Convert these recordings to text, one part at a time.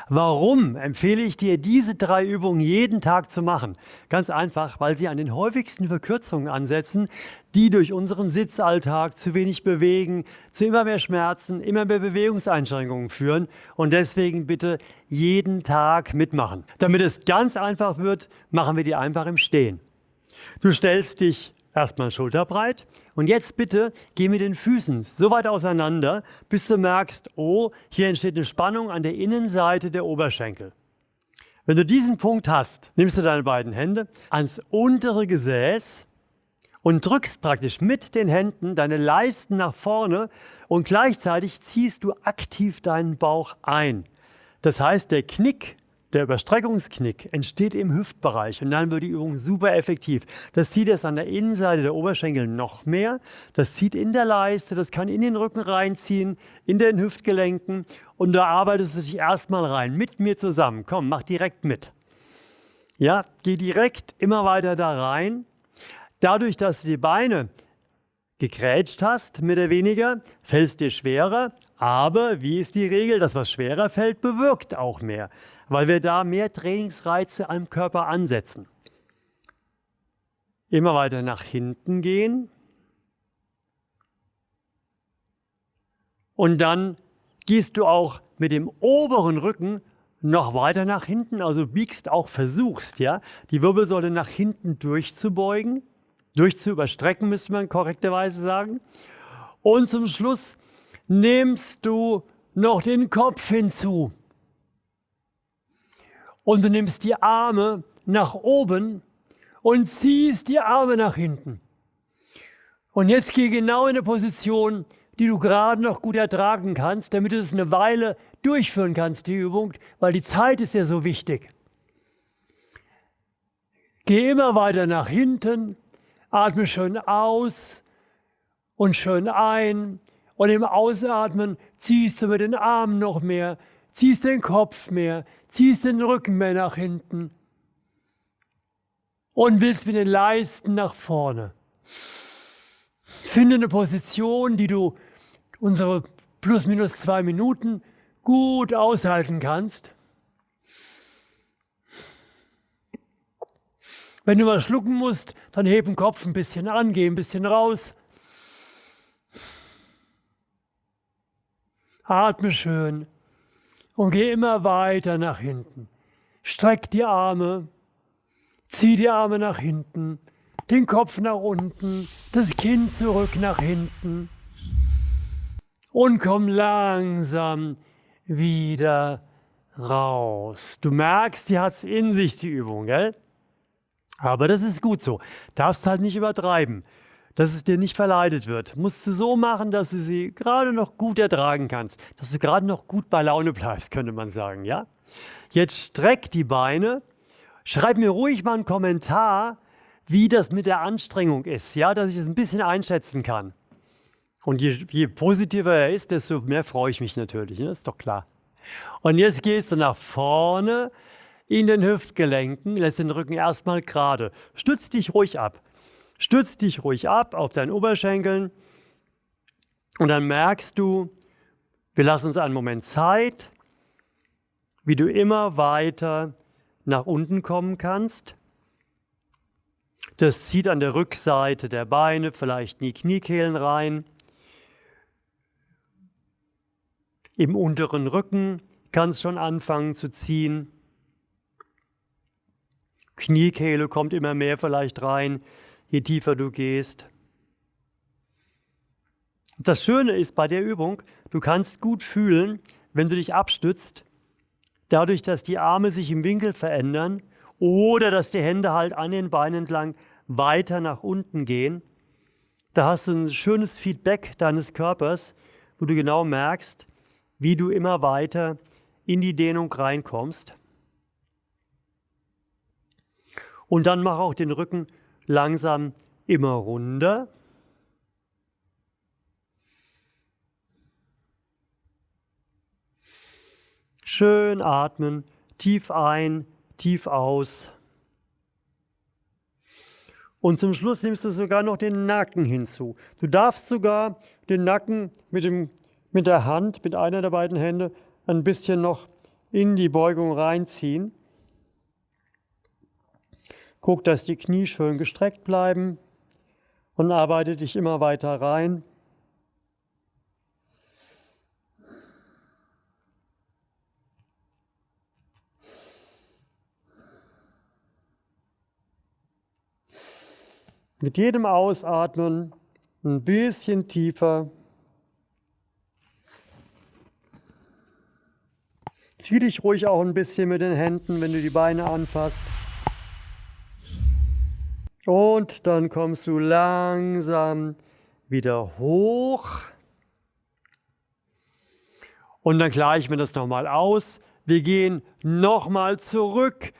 Warum empfehle ich dir, diese 3 Übungen jeden Tag zu machen? Ganz einfach, weil sie an den häufigsten Verkürzungen ansetzen, die durch unseren Sitzalltag zu wenig bewegen, zu immer mehr Schmerzen, immer mehr Bewegungseinschränkungen führen. Und deswegen bitte jeden Tag mitmachen. Damit es ganz einfach wird, machen wir die einfach im Stehen. Du stellst dich erstmal schulterbreit und jetzt bitte geh mit den Füßen so weit auseinander, bis du merkst, oh, hier entsteht eine Spannung an der Innenseite der Oberschenkel. Wenn du diesen Punkt hast, nimmst du deine beiden Hände ans untere Gesäß und drückst praktisch mit den Händen deine Leisten nach vorne und gleichzeitig ziehst du aktiv deinen Bauch ein. Das heißt, der Knick, der Überstreckungsknick entsteht im Hüftbereich und dann wird die Übung super effektiv. Das zieht es an der Innenseite der Oberschenkel noch mehr, das zieht in der Leiste, das kann in den Rücken reinziehen, in den Hüftgelenken und da arbeitest du dich erstmal rein, mit mir zusammen. Komm, mach direkt mit. Ja, geh direkt immer weiter da rein. Dadurch, dass du die Beine gegrätscht hast, mehr oder weniger, fällt es dir schwerer, aber wie ist die Regel? Das, was schwerer fällt, bewirkt auch mehr, weil wir da mehr Trainingsreize am Körper ansetzen. Immer weiter nach hinten gehen und dann gehst du auch mit dem oberen Rücken noch weiter nach hinten, also biegst auch, versuchst, ja, die Wirbelsäule nach hinten durchzubeugen. Durchzuüberstrecken, müsste man korrekterweise sagen. Und zum Schluss nimmst du noch den Kopf hinzu. Und du nimmst die Arme nach oben und ziehst die Arme nach hinten. Und jetzt geh genau in eine Position, die du gerade noch gut ertragen kannst, damit du es eine Weile durchführen kannst, die Übung, weil die Zeit ist ja so wichtig. Geh immer weiter nach hinten. Atme schön aus und schön ein und im Ausatmen ziehst du mit den Armen noch mehr, ziehst den Kopf mehr, ziehst den Rücken mehr nach hinten und willst mit den Leisten nach vorne. Finde eine Position, die du unsere plus minus 2 Minuten gut aushalten kannst. Wenn du mal schlucken musst, dann heb den Kopf ein bisschen an, geh ein bisschen raus. Atme schön und geh immer weiter nach hinten. Streck die Arme, zieh die Arme nach hinten, den Kopf nach unten, das Kinn zurück nach hinten und komm langsam wieder raus. Du merkst, die hat es in sich, die Übung, gell? Aber das ist gut so. Darfst halt nicht übertreiben, dass es dir nicht verleidet wird. Musst du so machen, dass du sie gerade noch gut ertragen kannst. Dass du gerade noch gut bei Laune bleibst, könnte man sagen, ja? Jetzt streck die Beine. Schreib mir ruhig mal einen Kommentar, wie das mit der Anstrengung ist, ja? Dass ich es ein bisschen einschätzen kann. Und je positiver er ist, desto mehr freue ich mich natürlich, ne? Ist doch klar. Und jetzt gehst du nach vorne in den Hüftgelenken, lässt den Rücken erstmal gerade. Stütz dich ruhig ab. Stütz dich ruhig ab auf deinen Oberschenkeln und dann merkst du, wir lassen uns einen Moment Zeit, wie du immer weiter nach unten kommen kannst. Das zieht an der Rückseite der Beine, vielleicht in die Kniekehlen rein. Im unteren Rücken kann es schon anfangen zu ziehen. Kniekehle kommt immer mehr vielleicht rein, je tiefer du gehst. Das Schöne ist bei der Übung, du kannst gut fühlen, wenn du dich abstützt, dadurch, dass die Arme sich im Winkel verändern oder dass die Hände halt an den Beinen entlang weiter nach unten gehen. Da hast du ein schönes Feedback deines Körpers, wo du genau merkst, wie du immer weiter in die Dehnung reinkommst. Und dann mach auch den Rücken langsam immer runder. Schön atmen, tief ein, tief aus. Und zum Schluss nimmst du sogar noch den Nacken hinzu. Du darfst sogar den Nacken mit der Hand, mit einer der beiden Hände, ein bisschen noch in die Beugung reinziehen. Guck, dass die Knie schön gestreckt bleiben und arbeite dich immer weiter rein. Mit jedem Ausatmen ein bisschen tiefer. Zieh dich ruhig auch ein bisschen mit den Händen, wenn du die Beine anfasst. Und dann kommst du langsam wieder hoch. Und dann gleichen wir das nochmal aus. Wir gehen nochmal zurück.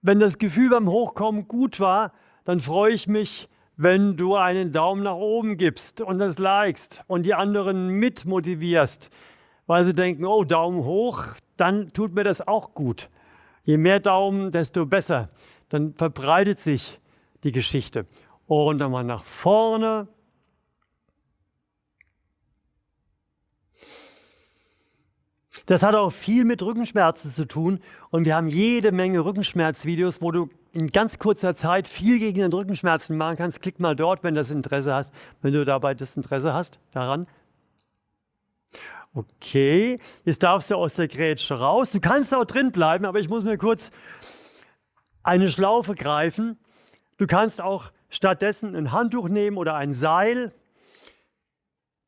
Wenn das Gefühl beim Hochkommen gut war, dann freue ich mich, wenn du einen Daumen nach oben gibst und das likest und die anderen mit motivierst, weil sie denken, oh, Daumen hoch, dann tut mir das auch gut. Je mehr Daumen, desto besser. Dann verbreitet sich die Geschichte. Und dann mal nach vorne. Das hat auch viel mit Rückenschmerzen zu tun und wir haben jede Menge Rückenschmerzvideos, wo du in ganz kurzer Zeit viel gegen den Rückenschmerzen machen kannst. Klick mal dort, wenn das Interesse hast, wenn du dabei das Interesse hast daran. Okay, jetzt darfst du aus der Grätsche raus. Du kannst auch drin bleiben, aber ich muss mir kurz eine Schlaufe greifen. Du kannst auch stattdessen ein Handtuch nehmen oder ein Seil.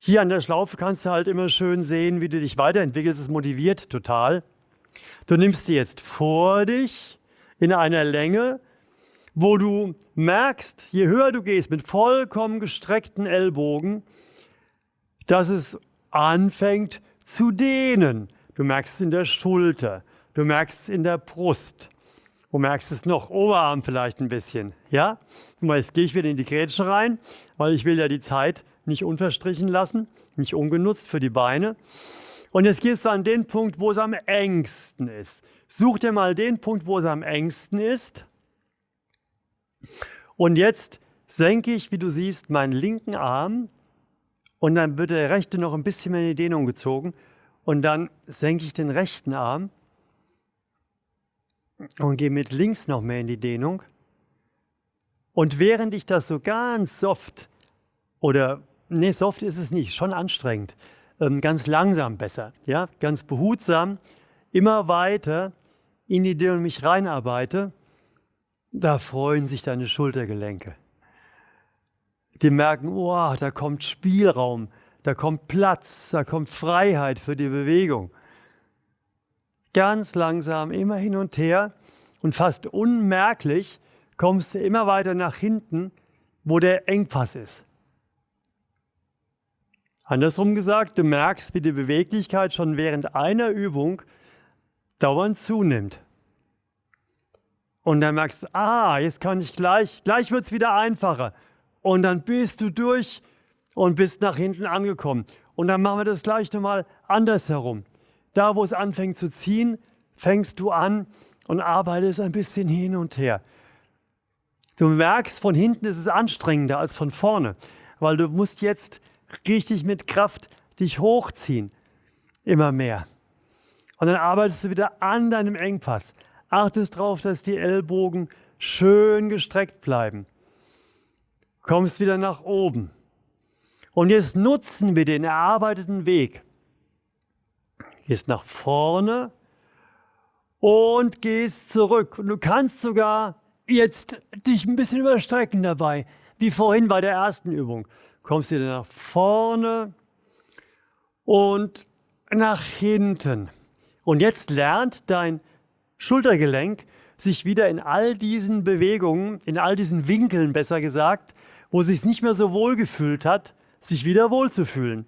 Hier an der Schlaufe kannst du halt immer schön sehen, wie du dich weiterentwickelst. Es motiviert total. Du nimmst sie jetzt vor dich in einer Länge, wo du merkst, je höher du gehst, mit vollkommen gestreckten Ellbogen, dass es anfängt zu dehnen. Du merkst es in der Schulter, du merkst es in der Brust. Du merkst es noch, Oberarm vielleicht ein bisschen. Ja? Und jetzt gehe ich wieder in die Grätsche rein, weil ich will ja die Zeit nicht unverstrichen lassen, nicht ungenutzt für die Beine. Und jetzt gehst du an den Punkt, wo es am engsten ist. Such dir mal den Punkt, wo es am engsten ist. Und jetzt senke ich, wie du siehst, meinen linken Arm und dann wird der rechte noch ein bisschen mehr in die Dehnung gezogen und dann senke ich den rechten Arm und gehe mit links noch mehr in die Dehnung. Und während ich das so ganz soft, soft ist es nicht, schon anstrengend, ganz langsam besser, ja, ganz behutsam, immer weiter in die Dehnung mich reinarbeite, da freuen sich deine Schultergelenke. Die merken, oh, da kommt Spielraum, da kommt Platz, da kommt Freiheit für die Bewegung. Ganz langsam, immer hin und her und fast unmerklich kommst du immer weiter nach hinten, wo der Engpass ist. Andersrum gesagt, du merkst, wie die Beweglichkeit schon während einer Übung dauernd zunimmt. Und dann merkst du, jetzt kann ich gleich wird es wieder einfacher. Und dann bist du durch und bist nach hinten angekommen. Und dann machen wir das gleich nochmal andersherum. Da, wo es anfängt zu ziehen, fängst du an und arbeitest ein bisschen hin und her. Du merkst, von hinten ist es anstrengender als von vorne, weil du musst jetzt richtig mit Kraft dich hochziehen, immer mehr. Und dann arbeitest du wieder an deinem Engpass. Achtest darauf, dass die Ellbogen schön gestreckt bleiben. Kommst wieder nach oben. Und jetzt nutzen wir den erarbeiteten Weg. Gehst nach vorne und gehst zurück. Und du kannst sogar jetzt dich ein bisschen überstrecken dabei, wie vorhin bei der ersten Übung. Kommst wieder nach vorne und nach hinten. Und jetzt lernt dein Schultergelenk sich wieder in all diesen Bewegungen, in all diesen Winkeln besser gesagt, wo es sich nicht mehr so wohl gefühlt hat, sich wieder wohlzufühlen.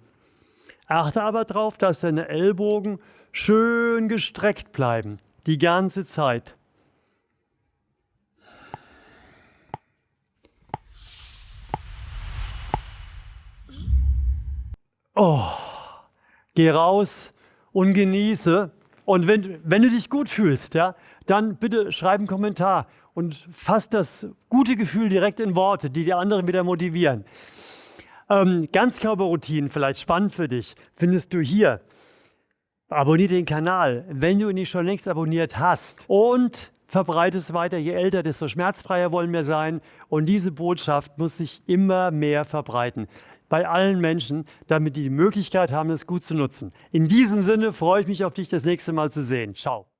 Achte aber darauf, dass deine Ellbogen schön gestreckt bleiben, die ganze Zeit. Geh raus und genieße. Und wenn du dich gut fühlst, ja, dann bitte schreib einen Kommentar und fass das gute Gefühl direkt in Worte, die die anderen wieder motivieren. Ganzkörperroutinen, vielleicht spannend für dich, findest du hier. Abonniere den Kanal, wenn du ihn nicht schon längst abonniert hast. Und verbreite es weiter. Je älter, desto schmerzfreier wollen wir sein. Und diese Botschaft muss sich immer mehr verbreiten. Bei allen Menschen, damit die Möglichkeit haben, es gut zu nutzen. In diesem Sinne freue ich mich auf dich, das nächste Mal zu sehen. Ciao.